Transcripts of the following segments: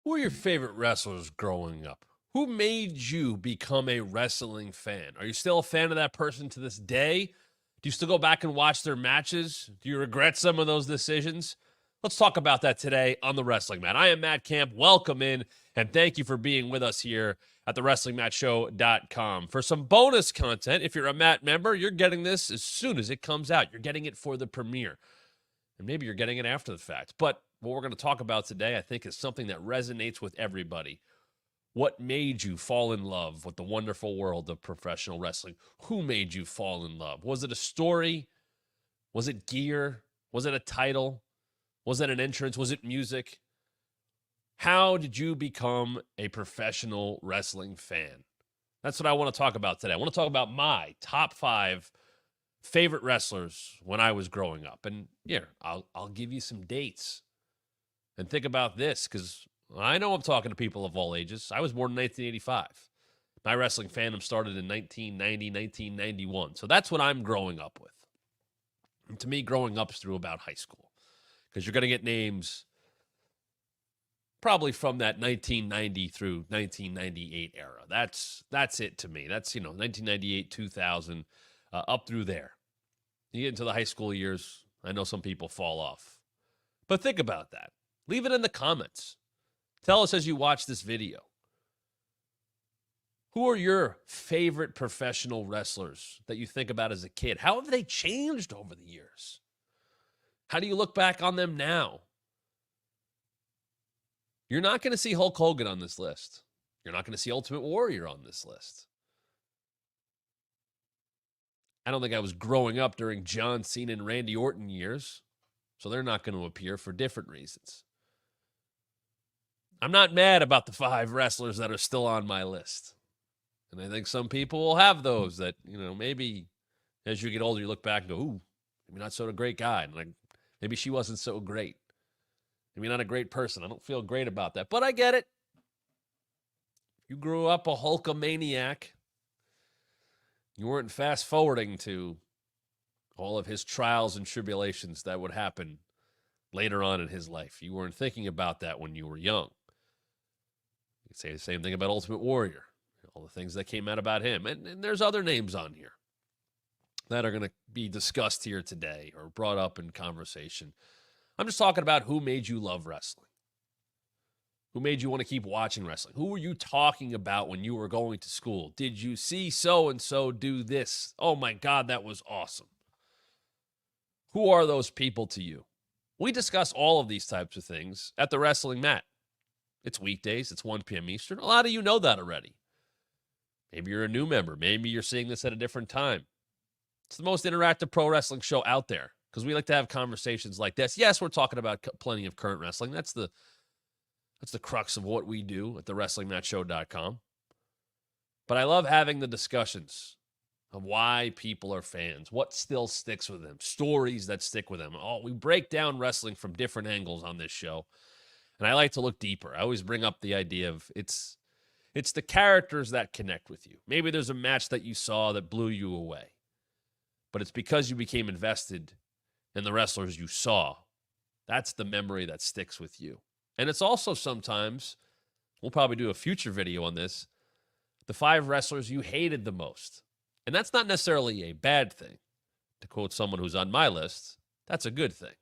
Who are your favorite wrestlers growing up? Who made you become a wrestling fan? Are you still a fan of that person to this day? Do you still go back and watch their matches? Do you regret some of those decisions? Let's talk about that today on the Wrestling Mat. I am Matt Camp. Welcome in, and thank you for being with us here at the WrestlingMatShow.com. For some bonus content, if you're a Matt member, you're getting this as soon as it comes out. You're getting it for the premiere. And maybe you're getting it after the fact. But what we're going to talk about today, I think, is something that resonates with everybody. What made you fall in love with the wonderful world of professional wrestling? Who made you fall in love? Was it a story? Was it gear? Was it a title? Was it an entrance? Was it music? How did you become a professional wrestling fan? That's what I want to talk about today. I want to talk about my top 5 favorite wrestlers when I was growing up. And here, I'll give you some dates. And think about this, because I know I'm talking to people of all ages. I was born in 1985. My wrestling fandom started in 1990, 1991. So that's what I'm growing up with. And to me, growing up is through about high school, because you're going to get names probably from that 1990 through 1998 era. That's it to me. That's, 1998, 2000, up through there. You get into the high school years, I know some people fall off. But think about that. Leave it in the comments. Tell us as you watch this video. Who are your favorite professional wrestlers that you think about as a kid? How have they changed over the years? How do you look back on them now? You're not going to see Hulk Hogan on this list. You're not going to see Ultimate Warrior on this list. I don't think I was growing up during John Cena and Randy Orton years, so they're not going to appear for different reasons. I'm not mad about the 5 wrestlers that are still on my list. And I think some people will have those that, maybe as you get older, you look back and go, ooh, maybe not so a great guy. And like, maybe she wasn't so great. Maybe not a great person. I don't feel great about that, but I get it. You grew up a Hulkamaniac. You weren't fast forwarding to all of his trials and tribulations that would happen later on in his life. You weren't thinking about that when you were young. You could say the same thing about Ultimate Warrior, all the things that came out about him. And there's other names on here that are going to be discussed here today or brought up in conversation. I'm just talking about who made you love wrestling. Who made you want to keep watching wrestling? Who were you talking about when you were going to school? Did you see so-and-so do this? Oh my God, that was awesome. Who are those people to you? We discuss all of these types of things at the Wrestling Mat. It's weekdays. It's 1 p.m. Eastern. A lot of you know that already. Maybe you're a new member. Maybe you're seeing this at a different time. It's the most interactive pro wrestling show out there because we like to have conversations like this. Yes, we're talking about plenty of current wrestling. That's the crux of what we do at the WrestlingMatShow.com. But I love having the discussions of why people are fans, what still sticks with them, stories that stick with them. We break down wrestling from different angles on this show, and I like to look deeper. I always bring up the idea of it's the characters that connect with you. Maybe there's a match that you saw that blew you away, but it's because you became invested in the wrestlers you saw. That's the memory that sticks with you. And it's also sometimes, we'll probably do a future video on this, the 5 wrestlers you hated the most. And that's not necessarily a bad thing. To quote someone who's on my list, that's a good thing.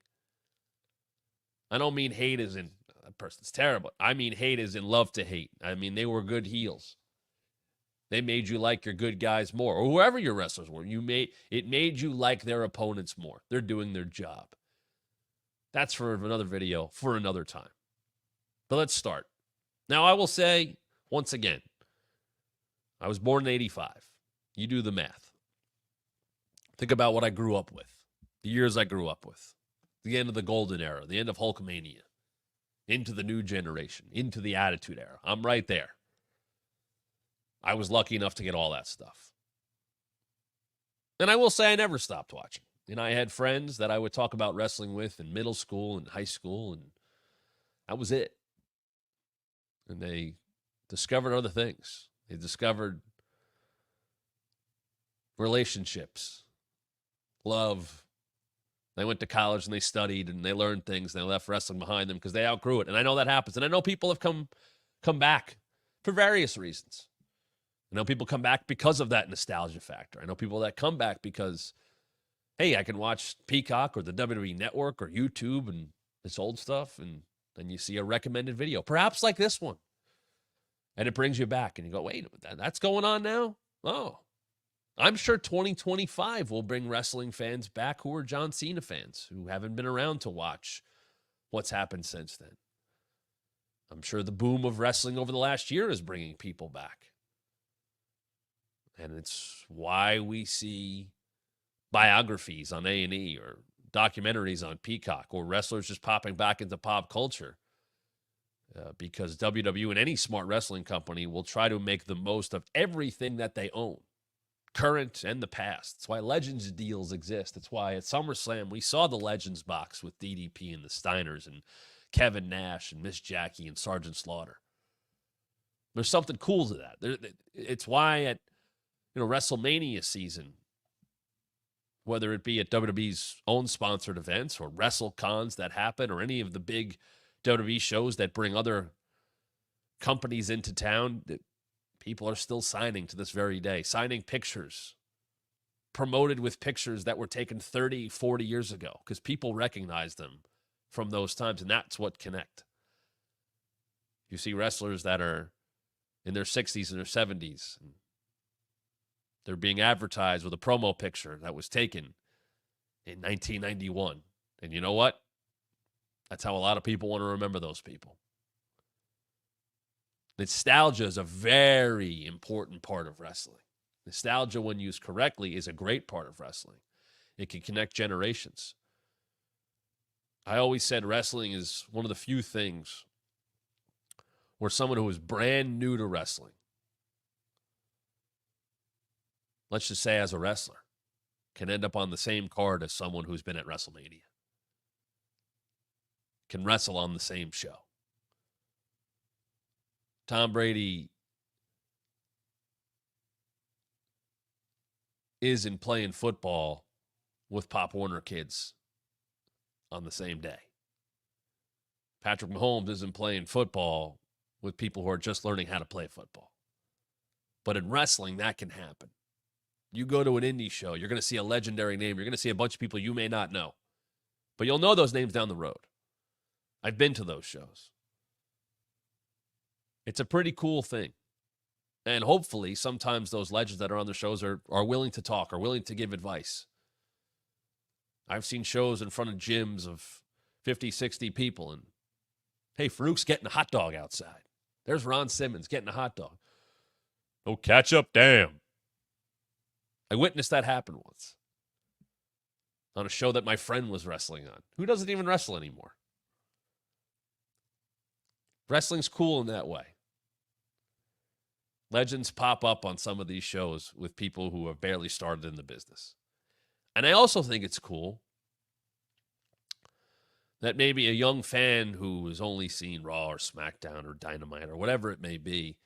I don't mean hate as in, that person's terrible. I mean hate as in love to hate. I mean, they were good heels. They made you like your good guys more, or whoever your wrestlers were. It made you like their opponents more. They're doing their job. That's for another video, for another time. But let's start. Now, I will say, once again, I was born in 85. You do the math. Think about what I grew up with, the years I grew up with, the end of the golden era, the end of Hulkamania, into the new generation, into the Attitude Era. I'm right there. I was lucky enough to get all that stuff. And I will say I never stopped watching. I had friends that I would talk about wrestling with in middle school and high school, and that was it. And they discovered other things. They discovered relationships, love, They went to college and they studied and they learned things and they left wrestling behind them because they outgrew it. And I know that happens. And I know people have come back for various reasons. I know people come back because of that nostalgia factor. I know people that come back because, hey, I can watch Peacock or the WWE Network or YouTube and this old stuff, and then you see a recommended video, perhaps like this one. And it brings you back and you go, wait, that's going on now? Oh, I'm sure 2025 will bring wrestling fans back who are John Cena fans, who haven't been around to watch what's happened since then. I'm sure the boom of wrestling over the last year is bringing people back. And it's why we see biographies on A&E or documentaries on Peacock or wrestlers just popping back into pop culture. Because WWE and any smart wrestling company will try to make the most of everything that they own, current and the past. That's why Legends deals exist. That's why at SummerSlam we saw the Legends box with DDP and the Steiners and Kevin Nash and Miss Jackie and Sergeant Slaughter. There's something cool to that. It's why at WrestleMania season, whether it be at WWE's own sponsored events or WrestleCons that happen or any of the big WWE shows that bring other companies into town, that people are still signing to this very day, signing pictures, promoted with pictures that were taken 30, 40 years ago because people recognize them from those times, and that's what connect. You see wrestlers that are in their 60s and their 70s, and they're being advertised with a promo picture that was taken in 1991. And you know what? That's how a lot of people want to remember those people. Nostalgia is a very important part of wrestling. Nostalgia, when used correctly, is a great part of wrestling. It can connect generations. I always said wrestling is one of the few things where someone who is brand new to wrestling, let's just say as a wrestler, can end up on the same card as someone who's been at WrestleMania. Can wrestle on the same show. Tom Brady isn't playing football with Pop Warner kids on the same day. Patrick Mahomes isn't playing football with people who are just learning how to play football. But in wrestling, that can happen. You go to an indie show, you're going to see a legendary name. You're going to see a bunch of people you may not know. But you'll know those names down the road. I've been to those shows. It's a pretty cool thing. And hopefully, sometimes those legends that are on the shows are willing to talk, are willing to give advice. I've seen shows in front of gyms of 50, 60 people, and hey, Farouk's getting a hot dog outside. There's Ron Simmons getting a hot dog. No ketchup, damn. I witnessed that happen once on a show that my friend was wrestling on, who doesn't even wrestle anymore. Wrestling's cool in that way. Legends pop up on some of these shows with people who have barely started in the business. And I also think it's cool that maybe a young fan who has only seen Raw or SmackDown or Dynamite or whatever it may be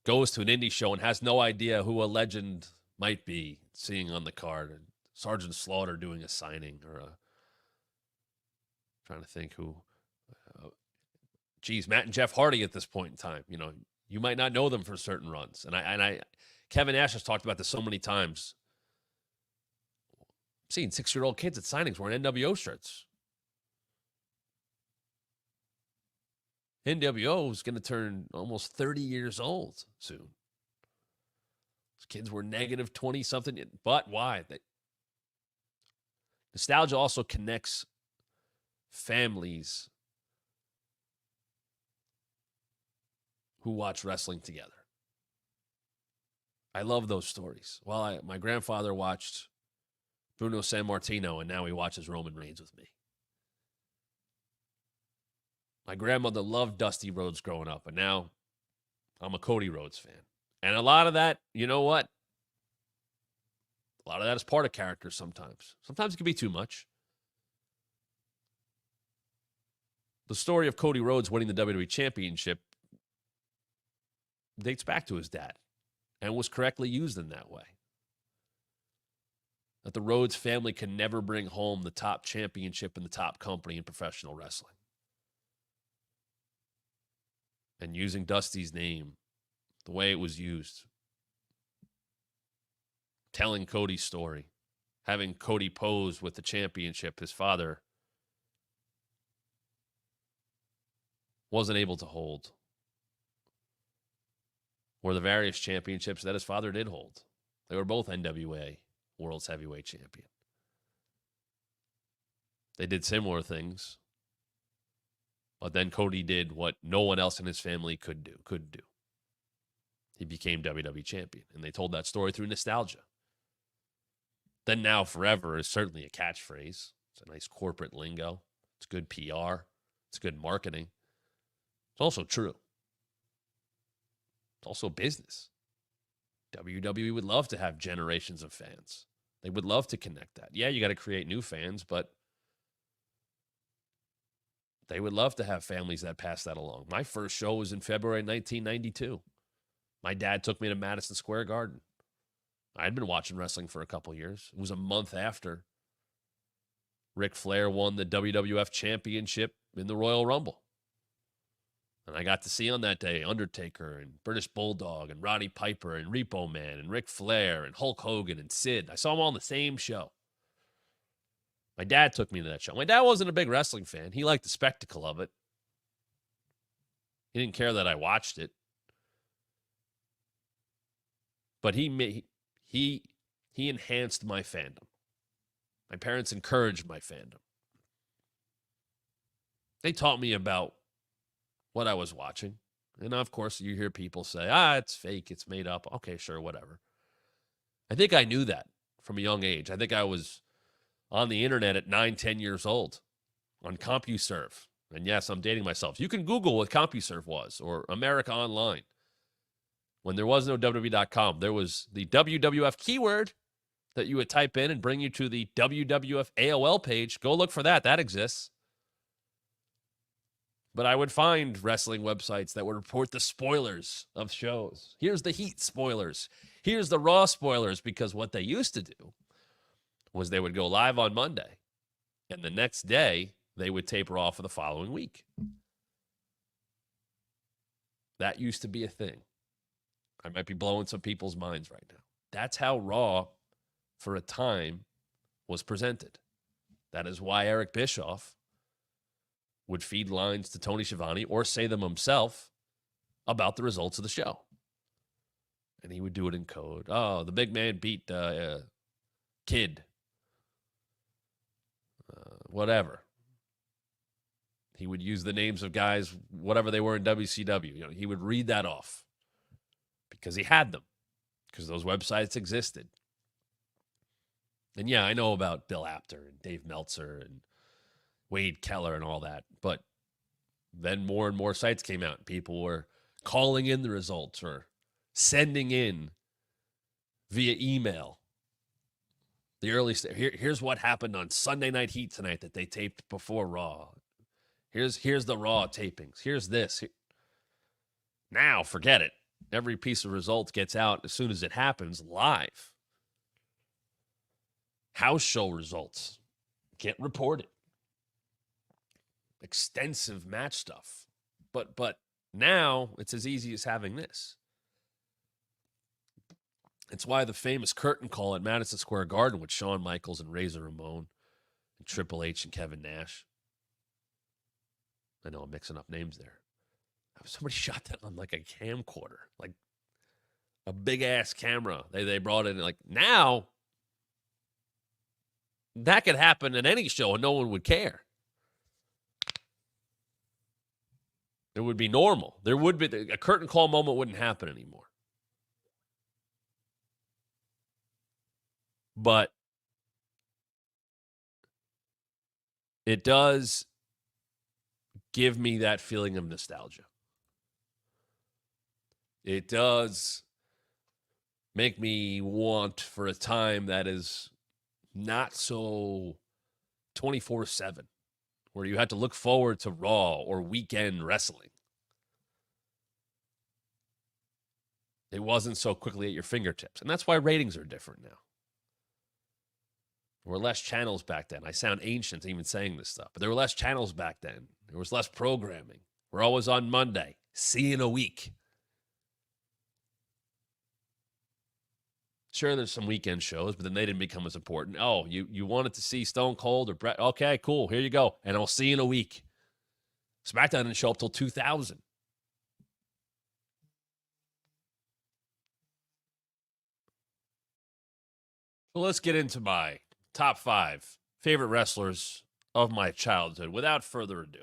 goes to an indie show and has no idea who a legend might be seeing on the card. And Sergeant Slaughter doing a signing or trying to think who. Matt and Jeff Hardy at this point in time. You might not know them for certain runs. And Kevin Nash has talked about this so many times. I'm seeing 6-year-old kids at signings wearing NWO shirts. NWO is going to turn almost 30 years old soon. Those kids were negative 20-something. But why? Nostalgia also connects families who watch wrestling together. I love those stories. Well, my grandfather watched Bruno Sammartino, and now he watches Roman Reigns with me. My grandmother loved Dusty Rhodes growing up, and now I'm a Cody Rhodes fan. And a lot of that, you know what? A lot of that is part of character sometimes. Sometimes it can be too much. The story of Cody Rhodes winning the WWE Championship dates back to his dad and was correctly used in that way. that the Rhodes family can never bring home the top championship in the top company in professional wrestling. And using Dusty's name the way it was used, telling Cody's story, having Cody pose with the championship his father wasn't able to hold, or the various championships that his father did hold. They were both NWA World's Heavyweight Champion. They did similar things, but then Cody did what no one else in his family could do. He became WWE Champion, and they told that story through nostalgia. Then Now Forever is certainly a catchphrase. It's a nice corporate lingo. It's good PR. It's good marketing. It's also true. It's also business. WWE would love to have generations of fans. They would love to connect that. Yeah, you got to create new fans, but they would love to have families that pass that along. My first show was in February 1992. My dad took me to Madison Square Garden. I'd been watching wrestling for a couple years. It was a month after Ric Flair won the WWF Championship in the Royal Rumble. And I got to see on that day Undertaker and British Bulldog and Roddy Piper and Repo Man and Ric Flair and Hulk Hogan and Sid. I saw them all on the same show. My dad took me to that show. My dad wasn't a big wrestling fan. He liked the spectacle of it. He didn't care that I watched it. But he enhanced my fandom. My parents encouraged my fandom. They taught me about what I was watching. And of course, you hear people say, it's fake, it's made up. Okay, sure, whatever. I think I knew that from a young age. I think I was on the internet at 9, 10 years old on CompuServe. And yes, I'm dating myself. You can Google what CompuServe was or America Online. When there was no WWE.com, there was the WWF keyword that you would type in and bring you to the WWF AOL page. Go look for that. That exists. But I would find wrestling websites that would report the spoilers of shows. Here's the Heat spoilers. Here's the Raw spoilers, because what they used to do was they would go live on Monday, and the next day they would tape Raw for the following week. That used to be a thing. I might be blowing some people's minds right now. That's how Raw, for a time, was presented. That is why Eric Bischoff would feed lines to Tony Schiavone or say them himself about the results of the show. And he would do it in code. Oh, the big man beat Kid. Whatever. He would use the names of guys, whatever they were in WCW. He would read that off because he had them, because those websites existed. And yeah, I know about Bill Apter and Dave Meltzer and Wade Keller and all that. But then more and more sites came out. People were calling in the results or sending in via email the early here's what happened on Sunday Night Heat tonight that they taped before Raw. Here's the Raw tapings. Here's this. Now, forget it. Every piece of results gets out as soon as it happens live. House show results get reported. Extensive match stuff. But now it's as easy as having this. It's why the famous curtain call at Madison Square Garden with Shawn Michaels and Razor Ramon and Triple H and Kevin Nash. I know I'm mixing up names there. Somebody shot that on like a camcorder, like a big ass camera. They brought in, like, now that could happen at any show and no one would care. It would be normal. There would be a curtain call moment wouldn't happen anymore. But it does give me that feeling of nostalgia. It does make me want for a time that is not so 24/7, where you had to look forward to Raw or weekend wrestling. It wasn't so quickly at your fingertips. And that's why ratings are different now. There were less channels back then. I sound ancient even saying this stuff, but there were less channels back then. There was less programming. We're always on Monday. See you in a week. Sure, there's some weekend shows, but then they didn't become as important. Oh, you wanted to see Stone Cold or Bret? Okay, cool. Here you go. And I'll see you in a week. SmackDown didn't show up till 2000. So let's get into my top 5 favorite wrestlers of my childhood without further ado.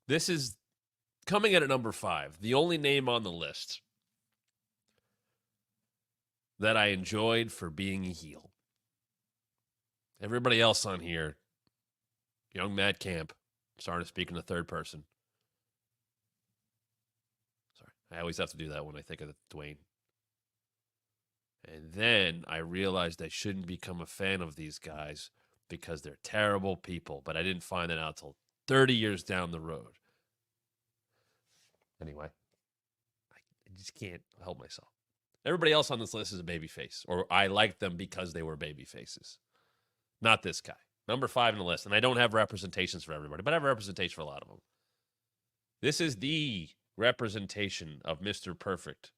This is coming in at number 5, the only name on the list that I enjoyed for being a heel. Everybody else on here, young Matt Camp, starting to speak in the third person. Sorry, I always have to do that when I think of Dwayne. And then I realized I shouldn't become a fan of these guys because they're terrible people, but I didn't find that out till 30 years down the road. Anyway, I just can't help myself. Everybody else on this list is a babyface, or I liked them because they were baby faces. Not this guy. Number 5 in the list, and I don't have representations for everybody, but I have representation for a lot of them. This is the representation of Mr. Perfect.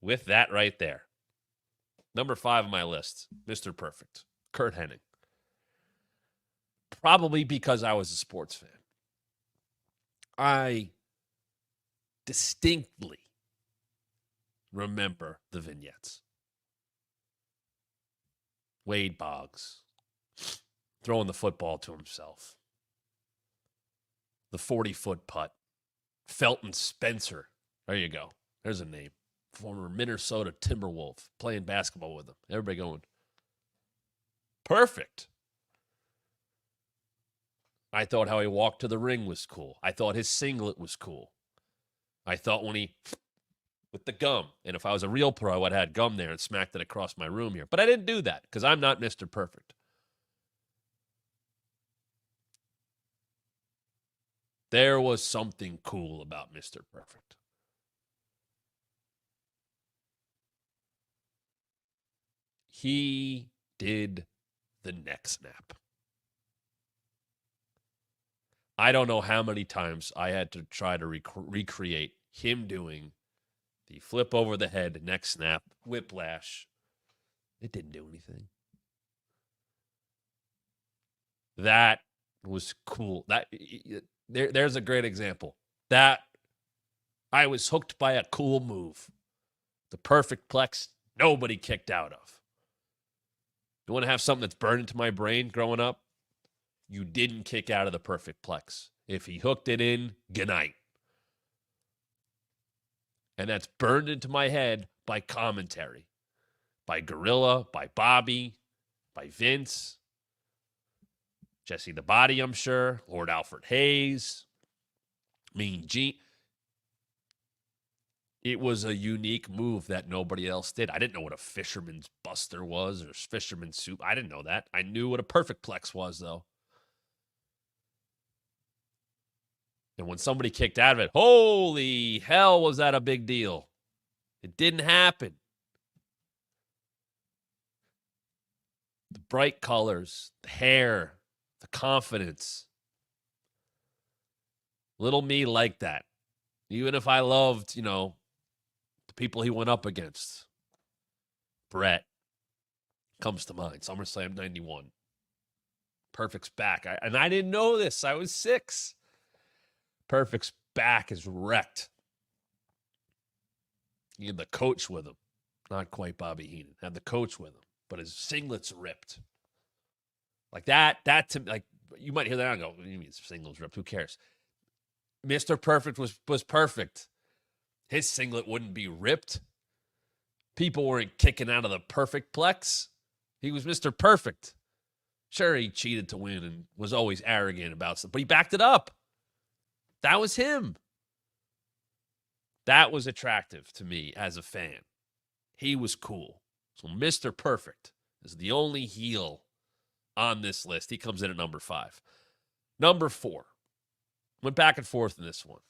With that right there. Number 5 on my list, Mr. Perfect, Curt Hennig. Probably because I was a sports fan. I distinctly remember the vignettes. Wade Boggs throwing the football to himself. The 40-foot putt. Felton Spencer. There you go. There's a name. Former Minnesota Timberwolf playing basketball with him. Everybody going, perfect. I thought how he walked to the ring was cool. I thought his singlet was cool. I thought when he, with the gum, and if I was a real pro, I would have had gum there and smacked it across my room here. But I didn't do that because I'm not Mr. Perfect. There was something cool about Mr. Perfect. He did the neck snap. I don't know how many times I had to try to recreate him doing the flip over the head, neck snap, whiplash. It didn't do anything. That was cool. There's a great example. That I was hooked by a cool move. The perfect plex nobody kicked out of. You want to have something that's burned into my brain growing up? You didn't kick out of the perfect plex. If he hooked it in, good night. And that's burned into my head by commentary. By Gorilla, by Bobby, by Vince, Jesse the Body, I'm sure, Lord Alfred Hayes, Mean Gene. It was a unique move that nobody else did. I didn't know what a fisherman's buster was or fisherman's soup. I didn't know that. I knew what a perfect plex was, though. And when somebody kicked out of it, holy hell, was that a big deal? It didn't happen. The bright colors, the hair, the confidence. Little me liked that. Even if I loved, the people he went up against. Bret comes to mind. SummerSlam 91. Perfect's back. And I didn't know this. I was 6. Perfect's back is wrecked. He had the coach with him. Not quite Bobby Heenan. Had the coach with him. But his singlet's ripped. Like that to like you might hear that and go, what do you mean his singlet's ripped? Who cares? Mr. Perfect was perfect. His singlet wouldn't be ripped. People weren't kicking out of the perfect plex. He was Mr. Perfect. Sure, he cheated to win and was always arrogant about stuff, but he backed it up. That was him. That was attractive to me as a fan. He was cool. So Mr. Perfect is the only heel on this list. He comes in at number 5. Number 4. Went back and forth in this one.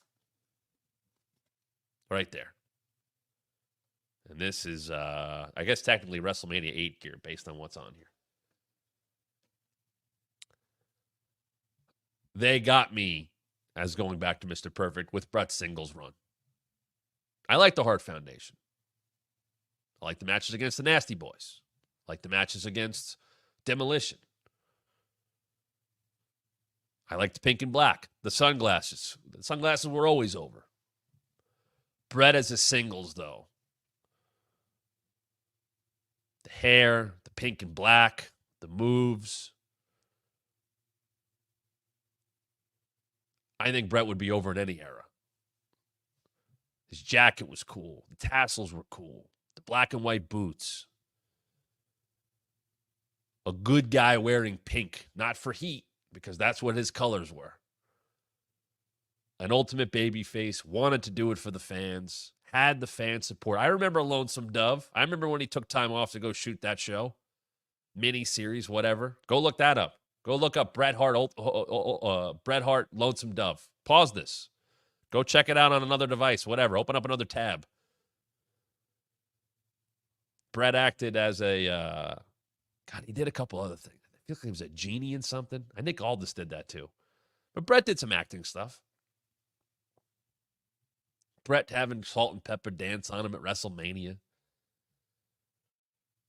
Right there. And this is, I guess, technically WrestleMania 8 gear based on what's on here. They got me as going back to Mr. Perfect with Bret's singles run. I like the Hart Foundation. I like the matches against the Nasty Boys. I like the matches against Demolition. I like the pink and black. The sunglasses. The sunglasses were always over. Bret as a singles, though. The hair, the pink and black, the moves. I think Bret would be over in any era. His jacket was cool. The tassels were cool. The black and white boots. A good guy wearing pink, not for heat, because that's what his colors were. An ultimate babyface, wanted to do it for the fans, had the fan support. I remember Lonesome Dove. I remember when he took time off to go shoot that show. Mini series, whatever. Go look that up. Go look up Bret Hart, Bret Hart, Lonesome Dove. Pause this. Go check it out on another device, whatever. Open up another tab. Bret acted as a, God, he did a couple other things. I feel like he was a genie in something. I think Aldis did that too. But Bret did some acting stuff. Bret having Salt and Pepper dance on him at WrestleMania.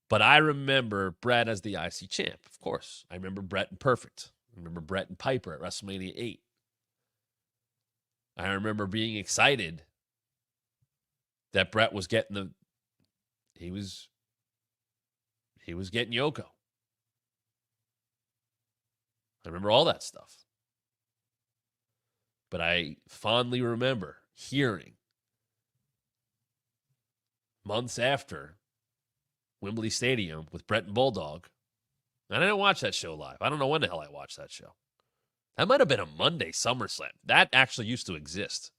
But I remember Bret as the IC champ, of course. I remember Bret and Perfect. I remember Bret and Piper at WrestleMania 8. I remember being excited that Bret was getting he was getting Yoko. I remember all that stuff. But I fondly remember hearing months after Wembley Stadium with Bret and Bulldog. And I didn't watch that show live. I don't know when the hell I watched that show. That might have been a Monday SummerSlam. That actually used to exist.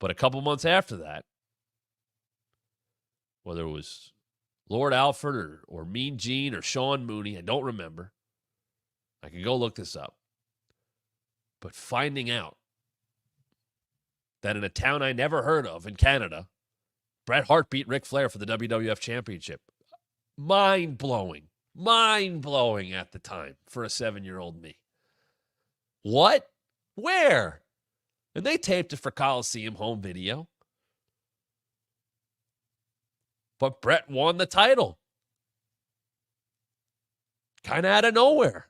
But a couple months after that, whether it was Lord Alfred or Mean Gene or Shawn Mooney, I don't remember. I can go look this up. But finding out that in a town I never heard of in Canada, Bret Hart beat Ric Flair for the WWF Championship. Mind-blowing. Mind-blowing at the time for a 7-year-old me. What? Where? And they taped it for Coliseum home video. But Bret won the title. Kind of out of nowhere.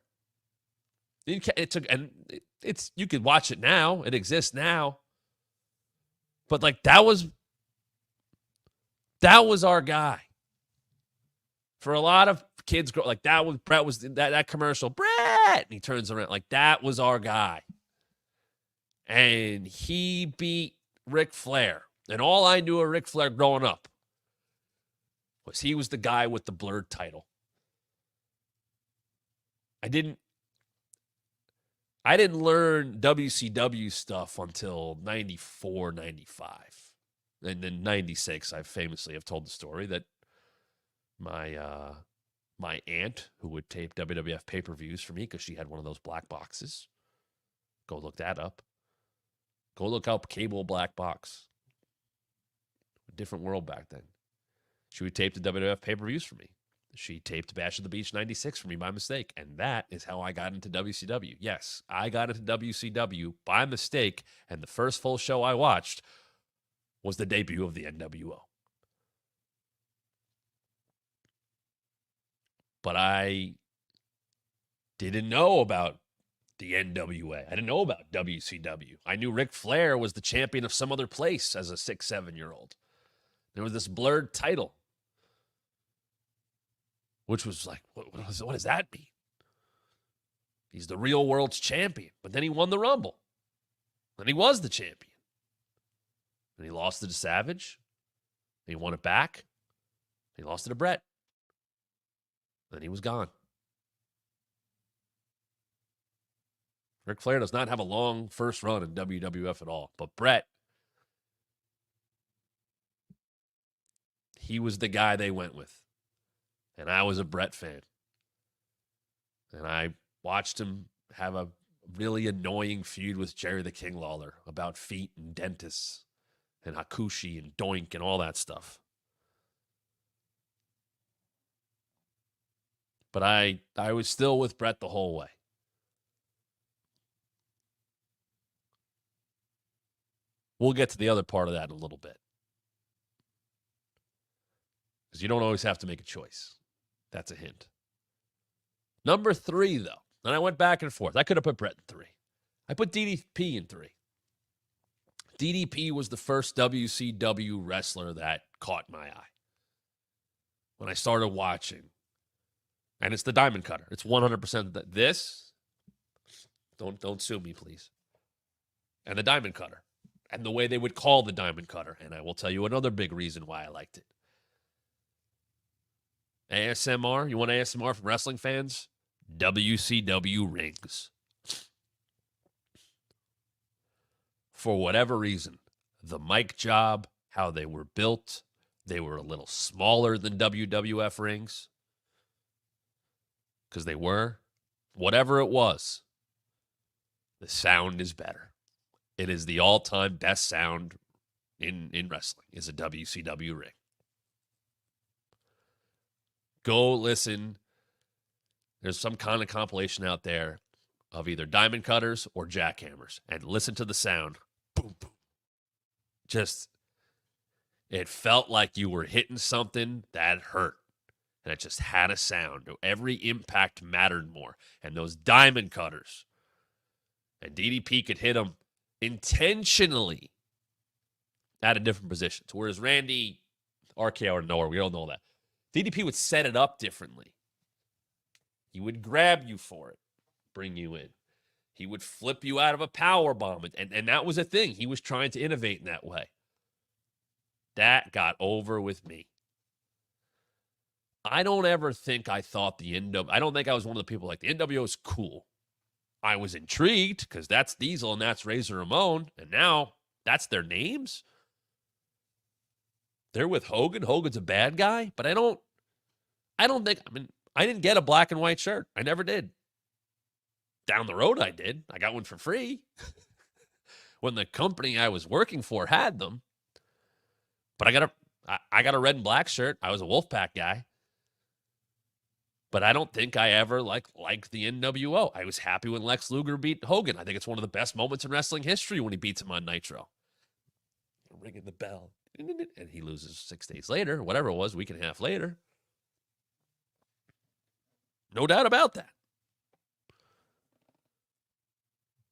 It took, and it's, you could watch it now. It exists now. But like that was our guy. For a lot of kids, like that was Bret was that commercial. Bret, and he turns around like that was our guy, and he beat Ric Flair. And all I knew of Ric Flair growing up was he was the guy with the blurred title. I didn't learn WCW stuff until 94, 95. And then 96, I famously have told the story that my aunt, who would tape WWF pay-per-views for me because she had one of those black boxes. Go look that up. Go look up cable black box. Different world back then. She would tape the WWF pay-per-views for me. She taped Bash of the Beach 96 for me by mistake. And that is how I got into WCW. Yes, I got into WCW by mistake. And the first full show I watched was the debut of the NWO. But I didn't know about the NWA. I didn't know about WCW. I knew Ric Flair was the champion of some other place as a 6, 7-year-old. There was this blurred title, which was like, what does that mean? He's the real world's champion. But then he won the Rumble. And he was the champion. And he lost it to Savage. And he won it back. He lost it to Bret. Then he was gone. Ric Flair does not have a long first run in WWF at all. But Bret, he was the guy they went with. And I was a Bret fan. And I watched him have a really annoying feud with Jerry the King Lawler about feet and dentists. and Hakushi and Doink and all that stuff. But I was still with Bret the whole way. We'll get to the other part of that in a little bit. Because you don't always have to make a choice. That's a hint. Number 3, though. And I went back and forth. I could have put Bret in 3. I put DDP in 3. DDP was the first WCW wrestler that caught my eye when I started watching. And it's the Diamond Cutter. It's 100% this. Don't sue me, please. And the Diamond Cutter. And the way they would call the Diamond Cutter. And I will tell you another big reason why I liked it. ASMR. You want ASMR from wrestling fans? WCW rings. For whatever reason, the mic job, how they were built, they were a little smaller than WWF rings. Because they were. Whatever it was, the sound is better. It is the all-time best sound in wrestling, is a WCW ring. Go listen. There's some kind of compilation out there of either diamond cutters or jackhammers. And listen to the sound. Boom, boom. Just, it felt like you were hitting something that hurt. And it just had a sound. Every impact mattered more. And those diamond cutters. And DDP could hit them intentionally at a different positions. Whereas Randy, RKO out of nowhere, we all know that. DDP would set it up differently. He would grab you for it, bring you in. He would flip you out of a power bomb. And that was a thing. He was trying to innovate in that way. That got over with me. I don't ever think I thought the NWO, I don't think I was one of the people like the NWO is cool. I was intrigued because that's Diesel and that's Razor Ramon. And now that's their names. They're with Hogan. Hogan's a bad guy, but I don't think, I didn't get a black and white shirt. I never did. Down the road, I did. I got one for free when the company I was working for had them. But I got a red and black shirt. I was a Wolfpack guy. But I don't think I ever liked the NWO. I was happy when Lex Luger beat Hogan. I think it's one of the best moments in wrestling history when he beats him on Nitro. Ringing the bell. And he loses 6 days later, whatever it was, week and a half later. No doubt about that.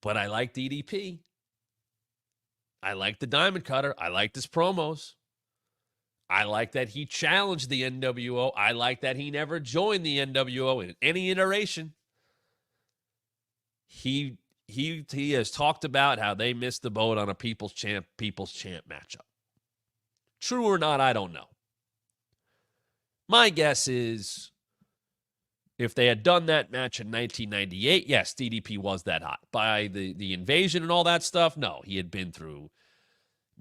But I like DDP. I like the Diamond Cutter. I liked his promos. I like that he challenged the NWO. I like that he never joined the NWO in any iteration. He has talked about how they missed the boat on a People's Champ matchup. True or not, I don't know. My guess is if they had done that match in 1998, yes, DDP was that hot. By the invasion and all that stuff, no. He had been through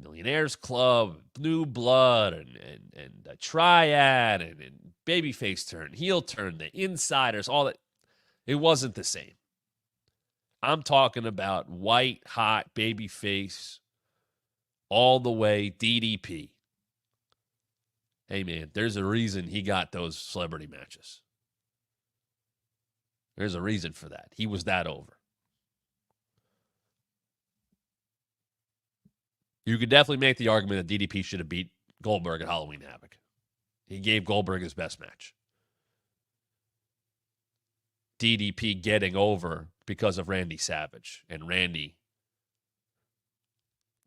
Millionaires Club, New Blood, and a Triad, and babyface turn, heel turn, the Insiders, all that. It wasn't the same. I'm talking about white, hot, babyface, all the way DDP. Hey, man, there's a reason he got those celebrity matches. There's a reason for that. He was that over. You could definitely make the argument that DDP should have beat Goldberg at Halloween Havoc. He gave Goldberg his best match. DDP getting over because of Randy Savage. And Randy,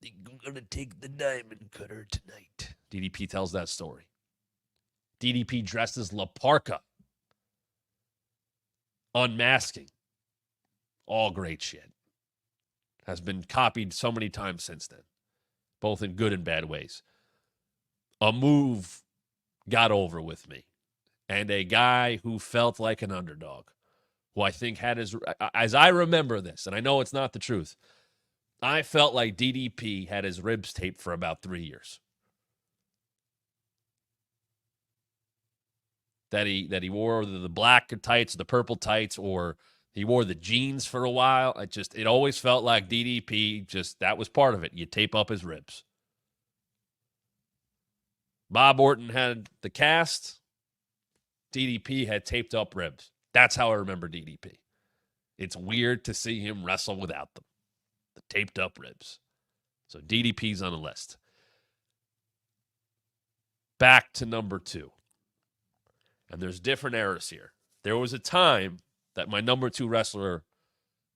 I'm going to take the Diamond Cutter tonight. DDP tells that story. DDP dressed as La Parka. Unmasking. All great shit. Has been copied so many times since then. Both in good and bad ways. A move got over with me. And a guy who felt like an underdog. Who I think had his... As I remember this, and I know it's not the truth, I felt like DDP had his ribs taped for about 3 years. That he wore the black tights, the purple tights, or he wore the jeans for a while. It always felt like DDP, that was part of it. You tape up his ribs. Bob Orton had the cast. DDP had taped up ribs. That's how I remember DDP. It's weird to see him wrestle without them. The taped up ribs. So DDP's on the list. Back to number 2. And there's different eras here. There was a time that my number 2 wrestler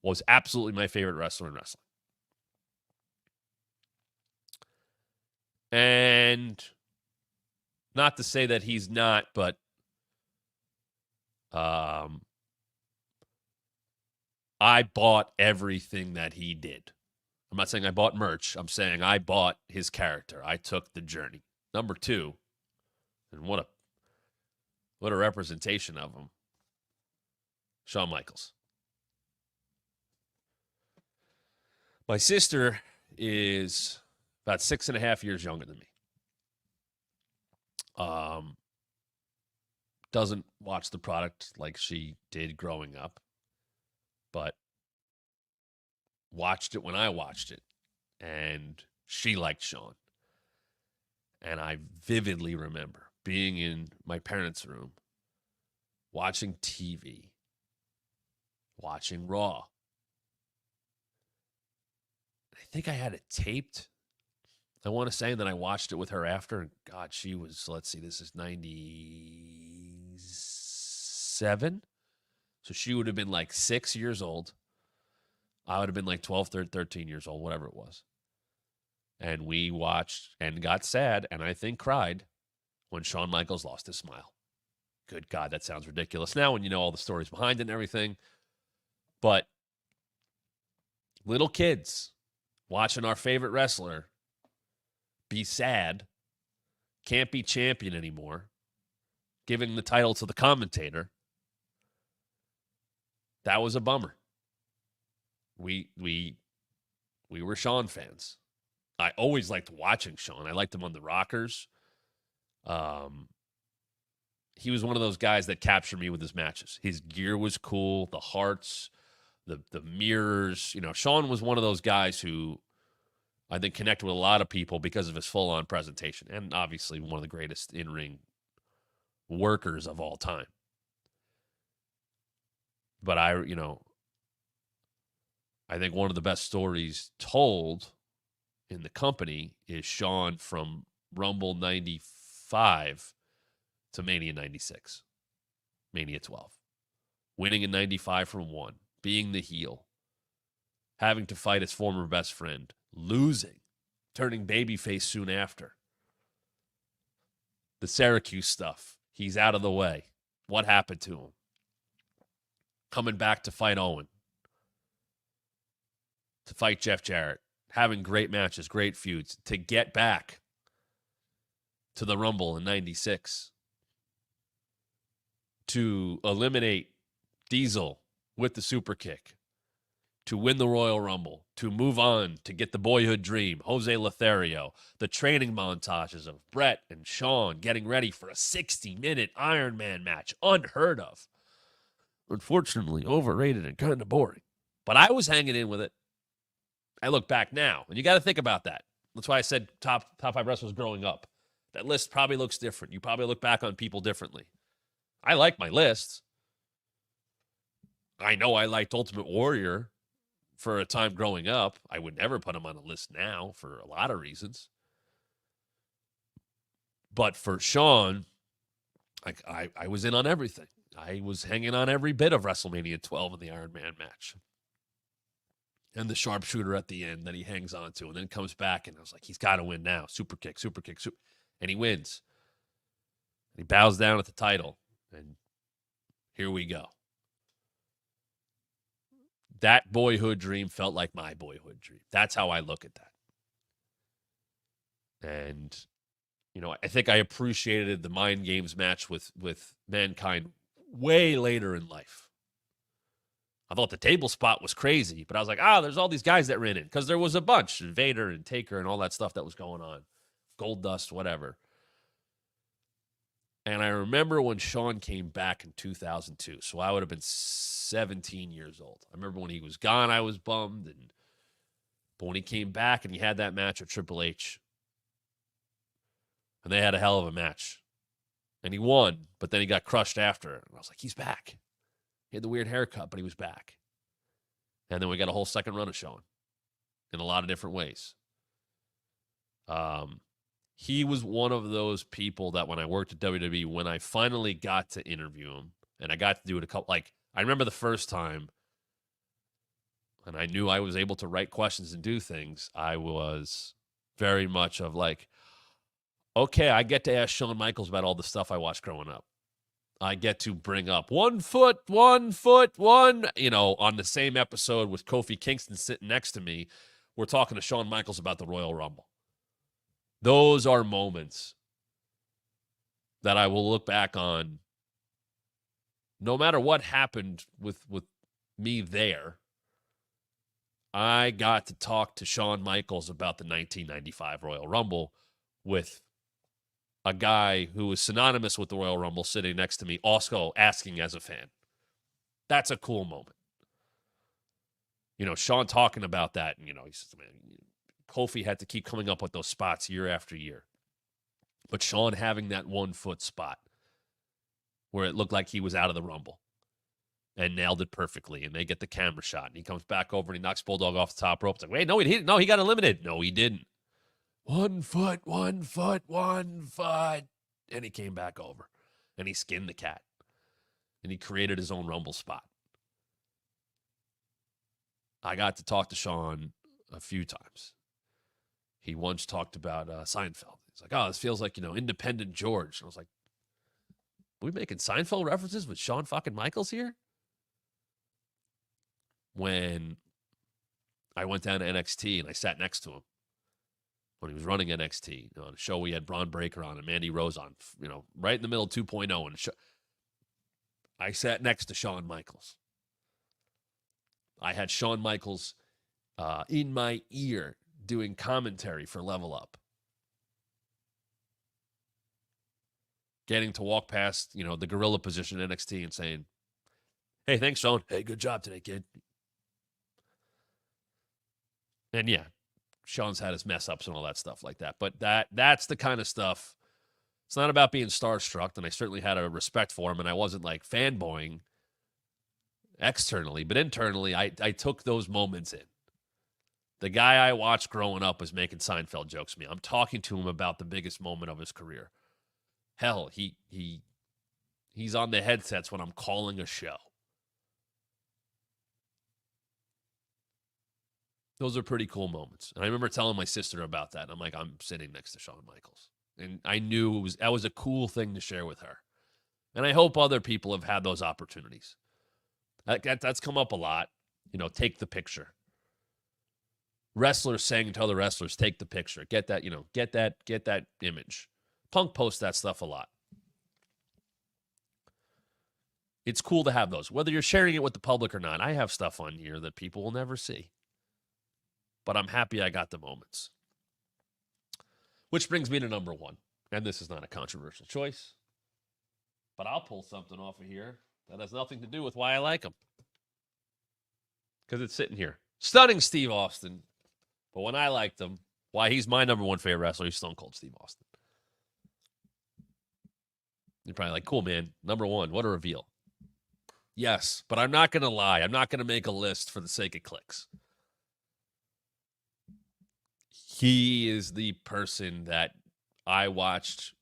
was absolutely my favorite wrestler in wrestling. And not to say that he's not, but I bought everything that he did. I'm not saying I bought merch. I'm saying I bought his character. I took the journey. Number 2, and what a representation of him, Shawn Michaels. My sister is about 6.5 years younger than me. Doesn't watch the product like she did growing up, but watched it when I watched it, and she liked Shawn. And I vividly remember being in my parents' room, watching TV, watching Raw. I think I had it taped. I want to say that I watched it with her after. And God, she was, let's see, this is 97. So she would have been like 6 years old. I would have been like 12, 13 years old, whatever it was. And we watched and got sad, and I think cried, when Shawn Michaels lost his smile. Good God, that sounds ridiculous now when you know all the stories behind it and everything. But little kids watching our favorite wrestler be sad, can't be champion anymore, giving the title to the commentator, that was a bummer. We were Shawn fans. I always liked watching Shawn. I liked him on the Rockers. He was one of those guys that captured me with his matches. His gear was cool, the hearts, the mirrors. You know, Shawn was one of those guys who I think connected with a lot of people because of his full-on presentation, and obviously one of the greatest in-ring workers of all time. But I think one of the best stories told in the company is Shawn from Rumble 95 to Mania 96, Mania 12. Winning in 95 from 1, being the heel, having to fight his former best friend, losing, turning babyface soon after. The Syracuse stuff, he's out of the way. What happened to him? Coming back to fight Owen, to fight Jeff Jarrett, having great matches, great feuds, to get back to the Rumble in 96, to eliminate Diesel with the super kick, to win the Royal Rumble, to move on, to get the boyhood dream, Jose Lothario, the training montages of Bret and Shawn getting ready for a 60-minute Iron Man match, unheard of. Unfortunately, overrated and kind of boring. But I was hanging in with it. I look back now, and you got to think about that. That's why I said top 5 wrestlers growing up. That list probably looks different. You probably look back on people differently. I like my lists. I know I liked Ultimate Warrior for a time growing up. I would never put him on a list now for a lot of reasons. But for Shawn, I was in on everything. I was hanging on every bit of WrestleMania 12 in the Iron Man match. And the sharpshooter at the end that he hangs on to and then comes back, and I was like, he's got to win now. Super kick. And he wins. And he bows down at the title. And here we go. That boyhood dream felt like my boyhood dream. That's how I look at that. And, I think I appreciated the Mind Games match with Mankind way later in life. I thought the table spot was crazy, but I was like, there's all these guys that ran in, because there was a bunch, Vader and Taker and all that stuff that was going on. Goldust, whatever. And I remember when Shawn came back in 2002, so I would have been 17 years old. I remember when he was gone, I was bummed. But when he came back and he had that match with Triple H, And they had a hell of a match. And he won, but then he got crushed after. And I was like, he's back. He had the weird haircut, but he was back. And then we got a whole second run of Shawn in a lot of different ways. He was one of those people that when I worked at WWE, when I finally got to interview him, and I got to do it a couple, like, I remember the first time, and I knew I was able to write questions and do things, I was very much of like, okay, I get to ask Shawn Michaels about all the stuff I watched growing up. I get to bring up 1 foot, 1 foot, one, on the same episode with Kofi Kingston sitting next to me, we're talking to Shawn Michaels about the Royal Rumble. Those are moments that I will look back on no matter what happened with me there. I got to talk to Shawn Michaels about the 1995 Royal Rumble with a guy who was synonymous with the Royal Rumble sitting next to me, also asking as a fan. That's a cool moment. Shawn talking about that, and, he says, man, Kofi had to keep coming up with those spots year after year. But Shawn having that 1 foot spot where it looked like he was out of the Rumble and nailed it perfectly, and they get the camera shot, and he comes back over and he knocks Bulldog off the top rope. It's like, wait, no, he didn't. No, he got eliminated. No, he didn't. 1 foot, 1 foot, 1 foot. And he came back over, and he skinned the cat, and he created his own Rumble spot. I got to talk to Shawn a few times. He once talked about Seinfeld. He's like, oh, this feels like, Independent George. And I was like, are we making Seinfeld references with Shawn fucking Michaels here? When I went down to NXT and I sat next to him when he was running NXT, on a show we had Braun Breaker on and Mandy Rose on, right in the middle of 2.0. And I sat next to Shawn Michaels. I had Shawn Michaels in my ear doing commentary for Level Up. Getting to walk past, the gorilla position in NXT and saying, hey, thanks, Shawn. Hey, good job today, kid. And yeah, Shawn's had his mess ups and all that stuff like that. But that's the kind of stuff. It's not about being starstruck, and I certainly had a respect for him, and I wasn't like fanboying externally, but internally, I took those moments in. The guy I watched growing up was making Seinfeld jokes to me. I'm talking to him about the biggest moment of his career. Hell, he's on the headsets when I'm calling a show. Those are pretty cool moments. And I remember telling my sister about that. And I'm like, I'm sitting next to Shawn Michaels. And I knew that was a cool thing to share with her. And I hope other people have had those opportunities. That's come up a lot. Take the picture. Wrestlers saying to other wrestlers, take the picture. Get that, get that image. Punk posts that stuff a lot. It's cool to have those. Whether you're sharing it with the public or not, I have stuff on here that people will never see. But I'm happy I got the moments. Which brings me to number one. And this is not a controversial choice. But I'll pull something off of here that has nothing to do with why I like him. Because it's sitting here. Stunning Steve Austin. But when I liked him, why he's my number one favorite wrestler, he's Stone Cold Steve Austin. You're probably like, cool, man. Number one, what a reveal. Yes, but I'm not going to lie. I'm not going to make a list for the sake of clicks. He is the person that I watched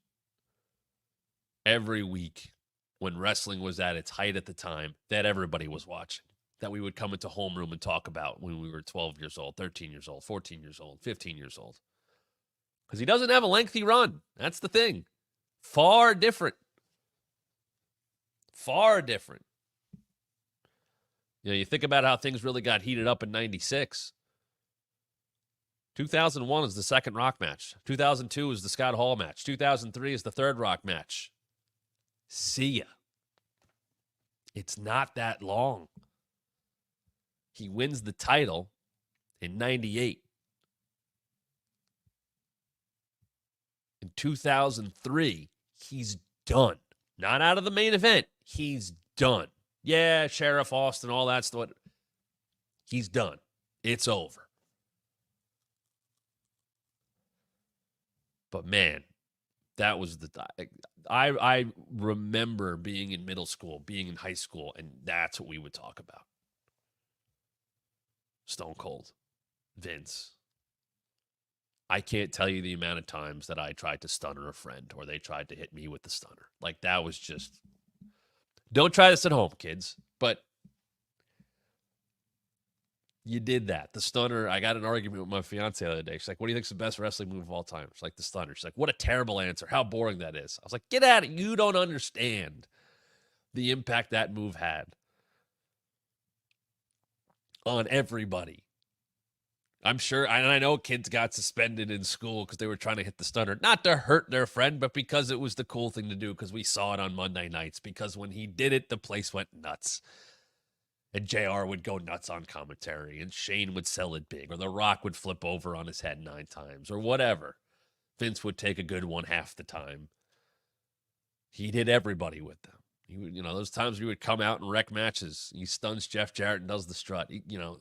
every week when wrestling was at its height at the time that everybody was watching, that we would come into homeroom and talk about when we were 12 years old, 13 years old, 14 years old, 15 years old. Because he doesn't have a lengthy run. That's the thing. Far different. Far different. You think about how things really got heated up in 96. 2001 is the second Rock match. 2002 is the Scott Hall match. 2003 is the third Rock match. See ya. It's not that long. He wins the title in 98. In 2003, he's done. Not out of the main event. He's done. Yeah, Sheriff Austin, all that stuff. He's done. It's over. But man, That was I remember being in middle school, being in high school, and that's what we would talk about. Stone Cold, Vince. I can't tell you the amount of times that I tried to stunner a friend or they tried to hit me with the stunner. Like, that was just, don't try this at home, kids. But you did that. The stunner, I got an argument with my fiance the other day. She's like, what do you think's the best wrestling move of all time? She's like, the stunner. She's like, what a terrible answer. How boring that is. I was like, get at it. You don't understand the impact that move had on everybody. I'm sure, and I know kids got suspended in school because they were trying to hit the stunner, not to hurt their friend, but because it was the cool thing to do, because we saw it on Monday nights, because when he did it, the place went nuts. And JR would go nuts on commentary, and Shane would sell it big, or The Rock would flip over on his head 9 times, or whatever. Vince would take a good one half the time. He did everybody with them. Those times we would come out and wreck matches. He stuns Jeff Jarrett and does the strut.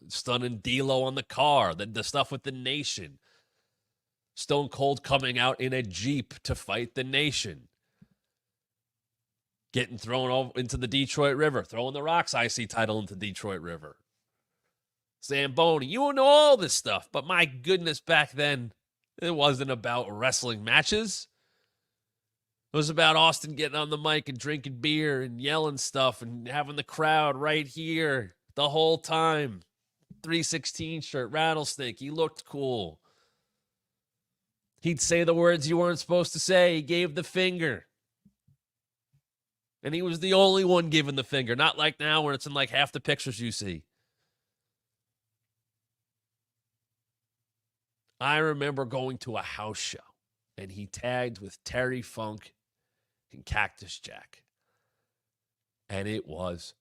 Stunning D'Lo on the car, the stuff with the Nation. Stone Cold coming out in a Jeep to fight the Nation. Getting thrown over into the Detroit River. Throwing the Rock's IC title into Detroit River. Zamboni. You know all this stuff. But my goodness, back then, it wasn't about wrestling matches. It was about Austin getting on the mic and drinking beer and yelling stuff and having the crowd right here the whole time. 316 shirt, rattlesnake. He looked cool. He'd say the words you weren't supposed to say. He gave the finger. And he was the only one giving the finger. Not like now where it's in like half the pictures you see. I remember going to a house show and he tagged with Terry Funk and Cactus Jack. And it was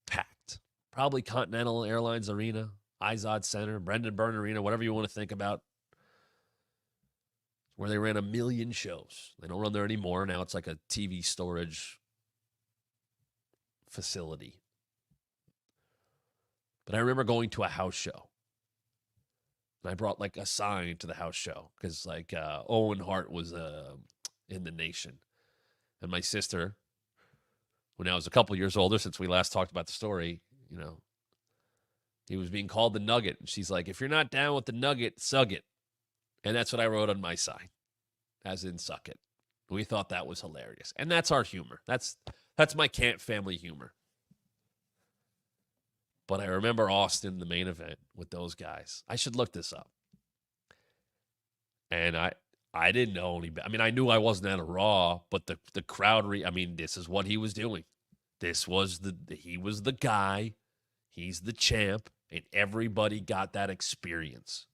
packed. Probably Continental Airlines Arena, Izod Center, Brendan Byrne Arena, whatever you want to think about, where they ran 1 million shows. They don't run there anymore. Now it's like a TV storage facility. But I remember going to a house show. And I brought like a sign to the house show because like Owen Hart was in the Nation. And my sister, when I was a couple years older, since we last talked about the story, he was being called the Nugget. And she's like, if you're not down with the Nugget, sug it. And that's what I wrote on my sign, as in suck it. We thought that was hilarious. And that's our humor. That's my Camp family humor. But I remember Austin, the main event with those guys. I should look this up. And I didn't know any. I mean, I knew I wasn't at a Raw, but the crowd. This is what he was doing. He was the guy. He's the champ, and everybody got that experience.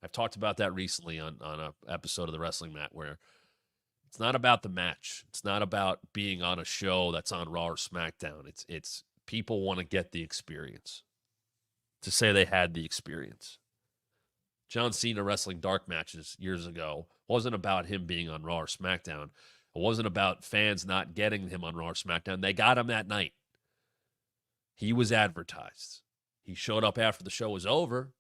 I've talked about that recently on an episode of the Wrestling Mat, where it's not about the match. It's not about being on a show that's on Raw or SmackDown. It's people want to get the experience, to say they had the experience. John Cena wrestling dark matches years ago wasn't about him being on Raw or SmackDown. It wasn't about fans not getting him on Raw or SmackDown. They got him that night. He was advertised. He showed up after the show was over.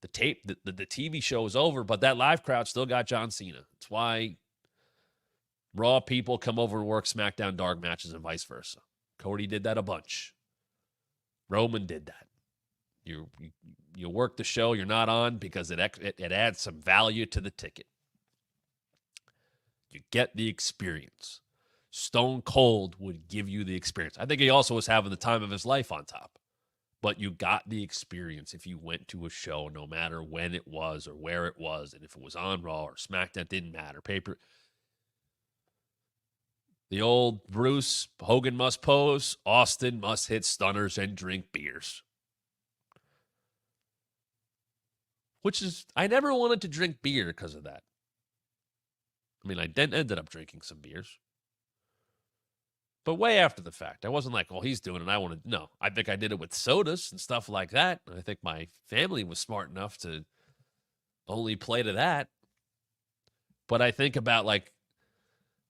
The TV show was over, but that live crowd still got John Cena. That's why Raw people come over and work SmackDown dark matches and vice versa. Cody did that a bunch. Roman did that. You work the show, you're not on because it adds some value to the ticket. You get the experience. Stone Cold would give you the experience. I think he also was having the time of his life on top. But you got the experience if you went to a show, no matter when it was or where it was. And if it was on Raw or SmackDown, didn't matter. The old Bruce, Hogan must pose, Austin must hit stunners and drink beers. Which is, I never wanted to drink beer because of that. I mean, I then ended up drinking some beers. But way after the fact. I wasn't like, well, he's doing it. I want to. No, I think I did it with sodas and stuff like that. And I think my family was smart enough to only play to that. But I think about like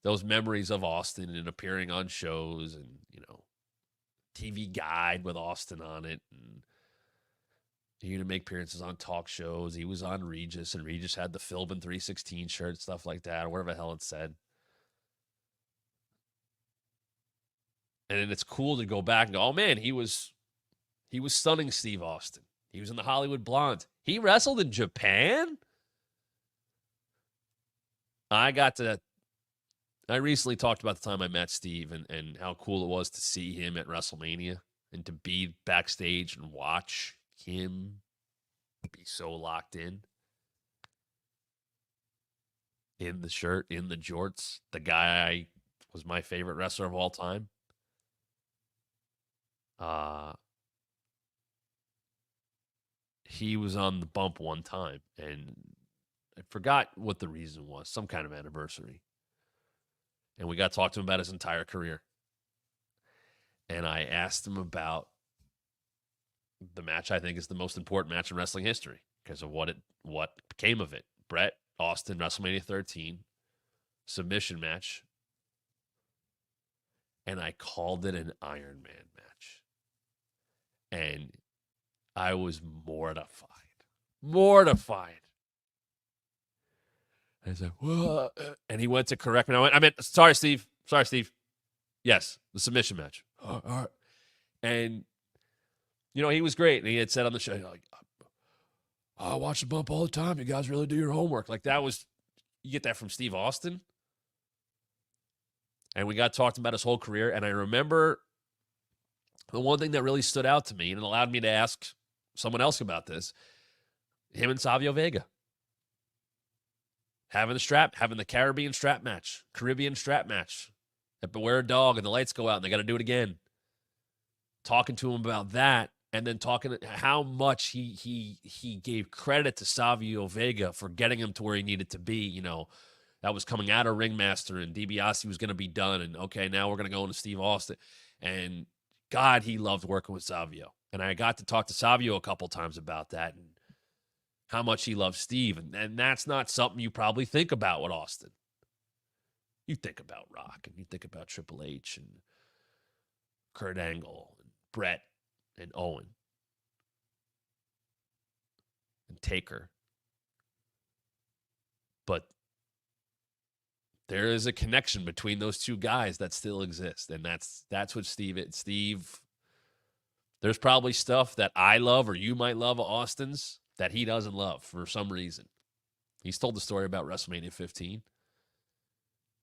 those memories of Austin and appearing on shows and, TV Guide with Austin on it. And he used to make appearances on talk shows. He was on Regis, and Regis had the Philbin 316 shirt, stuff like that, or whatever the hell it said. And then it's cool to go back and go, oh man, he was stunning Steve Austin. He was in the Hollywood Blondes. He wrestled in Japan? I recently talked about the time I met Steve and how cool it was to see him at WrestleMania and to be backstage and watch him be so locked in the shirt, in the jorts. The guy was my favorite wrestler of all time. He was on the bump one time, and I forgot what the reason was, some kind of anniversary. And we got to talk to him about his entire career. And I asked him about the match I think is the most important match in wrestling history because of what came of it. Bret Austin, WrestleMania 13, submission match. And I called it an Iron Man match. And I was mortified. Mortified. I was like, whoa. And he went to correct me. I meant, sorry, Steve. Sorry, Steve. Yes, the submission match. All right. And, you know, he was great. And he had said on the show, like, I watch the bump all the time. You guys really do your homework. Like, that was, you get that from Steve Austin. And we got talked about his whole career. And I remember the one thing that really stood out to me and allowed me to ask someone else about this, him and Savio Vega. Having the Caribbean strap match, at Beware a Dog, and the lights go out, and they got to do it again. Talking to him about that, and then talking how much he gave credit to Savio Vega for getting him to where he needed to be. You know, that was coming out of Ringmaster, and DiBiase was going to be done, and okay, now we're going to go into Steve Austin. And God, he loved working with Savio. And I got to talk to Savio a couple times about that, and how much he loves Steve. And that's not something you probably think about with Austin. You think about Rock, and you think about Triple H, and Kurt Angle, and Bret, and Owen, and Taker. But there is a connection between those two guys that still exists, and that's what Steve is. Steve, there's probably stuff that I love or you might love of Austin's that he doesn't love for some reason. He's told the story about WrestleMania 15.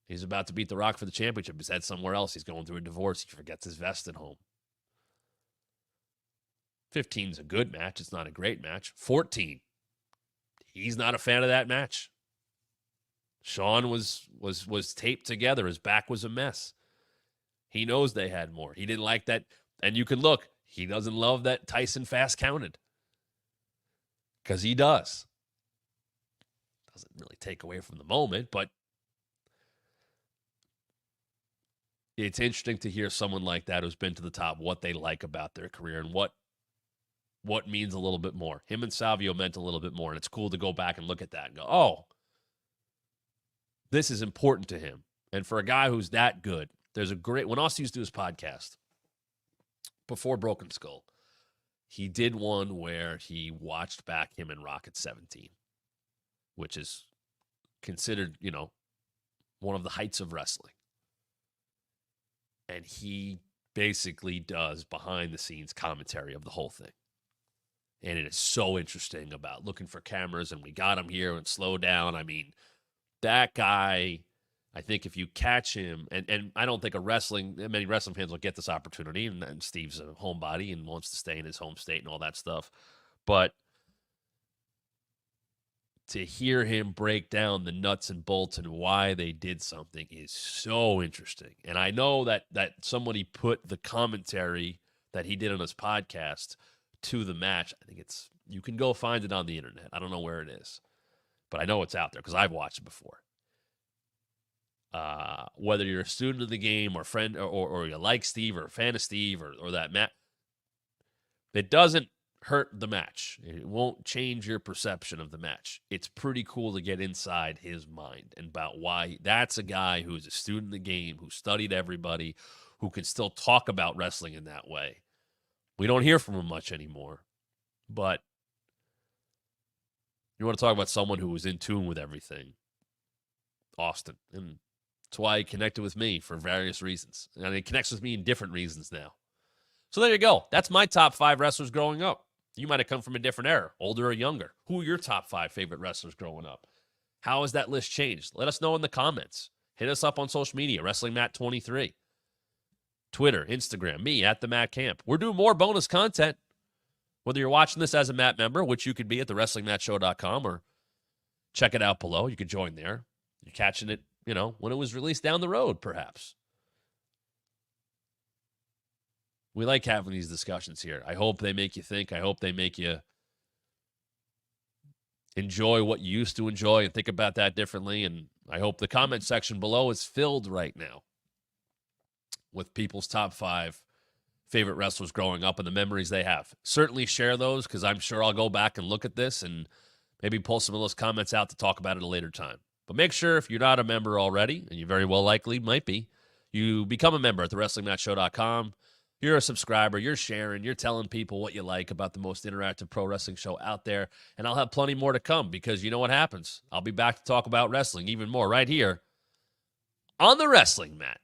He's about to beat The Rock for the championship. He's head somewhere else. He's going through a divorce. He forgets his vest at home. 15 is a good match. It's not a great match. 14, he's not a fan of that match. Shawn was taped together. His back was a mess. He knows they had more. He didn't like that. And you can look. He doesn't love that Tyson fast counted. Because he does. Doesn't really take away from the moment, but it's interesting to hear someone like that who's been to the top, what they like about their career and what means a little bit more. Him and Savio meant a little bit more, and it's cool to go back and look at that and go, oh, this is important to him. And for a guy who's that good, there's a great, when Austin used to do his podcast before Broken Skull, he did one where he watched back him and Rock at 17, which is considered, you know, one of the heights of wrestling. And he basically does behind-the-scenes commentary of the whole thing. And it is so interesting about looking for cameras, and we got him here and slow down. I mean, that guy, I think if you catch him, and I don't think many wrestling fans will get this opportunity, and Steve's a homebody and wants to stay in his home state and all that stuff. But to hear him break down the nuts and bolts and why they did something is so interesting. And I know that somebody put the commentary that he did on his podcast to the match. I think you can go find it on the internet. I don't know where it is, but I know it's out there because I've watched it before. Whether you're a student of the game or friend or you like Steve or a fan of Steve or that match, it doesn't hurt the match. It won't change your perception of the match. It's pretty cool to get inside his mind and about why that's a guy who's a student of the game, who studied everybody, who can still talk about wrestling in that way. We don't hear from him much anymore, but you want to talk about someone who was in tune with everything. Austin. And That's why he connected with me for various reasons. And he connects with me in different reasons now. So there you go. That's my top 5 wrestlers growing up. You might have come from a different era, older or younger. Who are your top 5 favorite wrestlers growing up? How has that list changed? Let us know in the comments. Hit us up on social media, WrestlingMatt23. Twitter, Instagram, me, at the Matt Camp. We're doing more bonus content. Whether you're watching this as a Matt member, which you could be at thewrestlingmattshow.com, or check it out below. You could join there. You're catching it, when it was released down the road, perhaps. We like having these discussions here. I hope they make you think. I hope they make you enjoy what you used to enjoy and think about that differently. And I hope the comment section below is filled right now with people's top 5 favorite wrestlers growing up and the memories they have. Certainly share those, because I'm sure I'll go back and look at this and maybe pull some of those comments out to talk about it at a later time. But make sure, if you're not a member already, and you very well likely might be, you become a member at thewrestlingmattshow.com. You're a subscriber, you're sharing, you're telling people what you like about the most interactive pro wrestling show out there, and I'll have plenty more to come, because you know what happens. I'll be back to talk about wrestling even more right here on the Wrestling Mat.